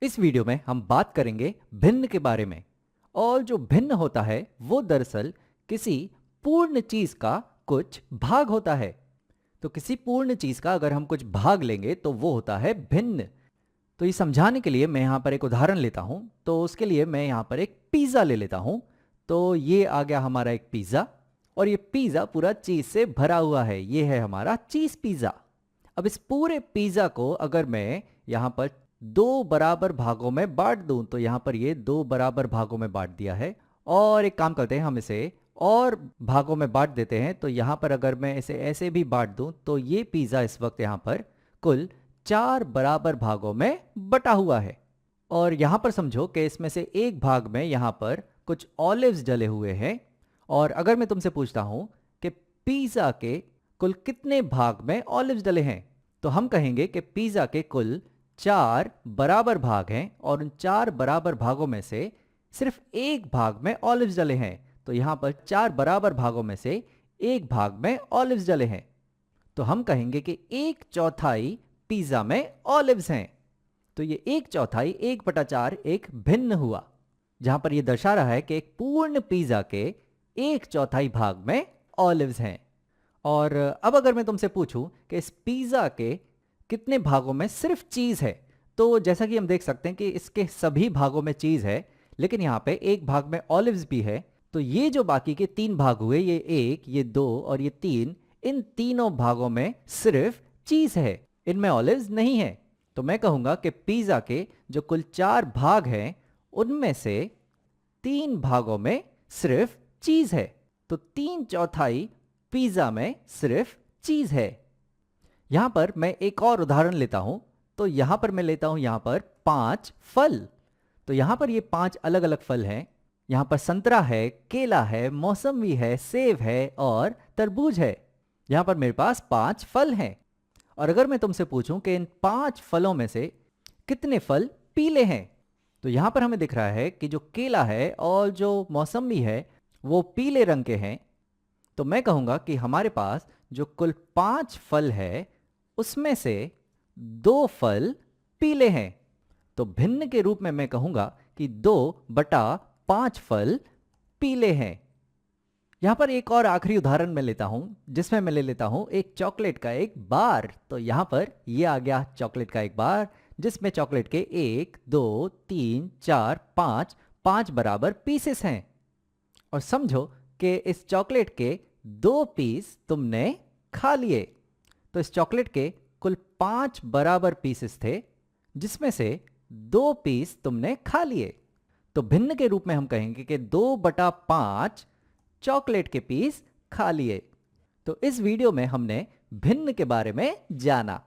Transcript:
इस वीडियो में हम बात करेंगे भिन्न के बारे में। और जो भिन्न होता है वो दरअसल किसी पूर्ण चीज का कुछ भाग होता है। तो किसी पूर्ण चीज का अगर हम कुछ भाग लेंगे तो वो होता है भिन्न। तो ये समझाने के लिए मैं यहाँ पर एक उदाहरण लेता हूँ। तो उसके लिए मैं यहाँ पर एक पिज़्ज़ा ले लेता हूँ। तो ये आ गया हमारा एक पिज़्ज़ा, और ये पिज़्ज़ा पूरा चीज़ से भरा हुआ है। ये है हमारा चीज़ पिज़्ज़ा। अब इस पूरे पिज़्ज़ा को अगर मैं यहाँ पर दो बराबर भागों में बांट दूं, तो यहाँ पर ये दो बराबर भागों में बांट दिया है। और एक काम करते हैं, हम इसे और भागों में बांट देते हैं। तो यहाँ पर अगर मैं इसे ऐसे भी बांट दूं तो ये पिज़्ज़ा इस वक्त यहाँ पर कुल 4 बराबर भागों में बटा हुआ है। और यहाँ पर समझो कि इसमें से एक भाग में यहाँ पर कुछ ऑलिव्स डले हुए हैं। और अगर मैं तुमसे पूछता हूँ कि पिज़्ज़ा के कुल कितने भाग में ऑलिव्स डले हैं, तो हम कहेंगे कि पिज़्ज़ा के कुल 4 बराबर भाग हैं, और उन 4 बराबर भागों में से सिर्फ एक भाग में ऑलिव्स डले हैं। तो यहाँ पर 4 बराबर भागों में से एक भाग में ऑलिव्स डले हैं। तो हम कहेंगे कि 1/4 पिज़्ज़ा में ऑलिव्स हैं। तो ये 1/4 1/4 एक भिन्न हुआ, जहां पर ये दर्शा रहा है कि एक पूर्ण पिज़्ज़ा के 1/4 भाग में ऑलिव्स हैं। और अब अगर मैं तुमसे पूछूं कि इस पिज़्ज़ा के कितने भागों में सिर्फ चीज़ है, तो जैसा कि हम देख सकते हैं कि इसके सभी भागों में चीज़ है, लेकिन यहाँ पे एक भाग में ऑलिव्स भी है। तो ये जो बाकी के 3 भाग हुए, ये 1, ये 2 और ये 3, इन तीनों भागों में सिर्फ चीज़ है, इनमें ऑलिव्स नहीं है। तो मैं कहूँगा कि पिज़्ज़ा के जो कुल 4 भाग हैं, उनमें से 3 भागों में सिर्फ चीज़ है। तो 3/4 पिज़्ज़ा में सिर्फ चीज़ है। यहाँ पर मैं एक और उदाहरण लेता हूँ। तो यहाँ पर मैं लेता हूँ यहाँ पर 5 फल। तो यहाँ पर ये 5 अलग अलग फल हैं। यहाँ पर संतरा है, केला है, मौसमी है, सेब है और तरबूज है। यहाँ पर मेरे पास 5 फल हैं। और अगर मैं तुमसे पूछूं कि इन 5 फलों में से कितने फल पीले हैं, तो यहाँ पर हमें दिख रहा है कि जो केला है और जो मौसमी है वो पीले रंग के हैं। तो मैं कहूँगा कि हमारे पास जो कुल 5 फल है, उसमें से 2 फल पीले हैं। तो भिन्न के रूप में मैं कहूँगा कि 2/5 फल पीले हैं। यहाँ पर एक और आखिरी उदाहरण मैं लेता हूँ, जिसमें मैं ले लेता हूँ एक चॉकलेट का एक बार। तो यहाँ पर ये आ गया चॉकलेट का एक बार, जिसमें चॉकलेट के 1, 2, 3, 4, 5 बराबर पीसेस हैं। और समझो कि इस चॉकलेट के 2 पीस तुमने खा लिए। तो इस चॉकलेट के कुल 5 बराबर पीसेस थे, जिसमें से 2 पीस तुमने खा लिए। तो भिन्न के रूप में हम कहेंगे कि 2/5 चॉकलेट के पीस खा लिए। तो इस वीडियो में हमने भिन्न के बारे में जाना।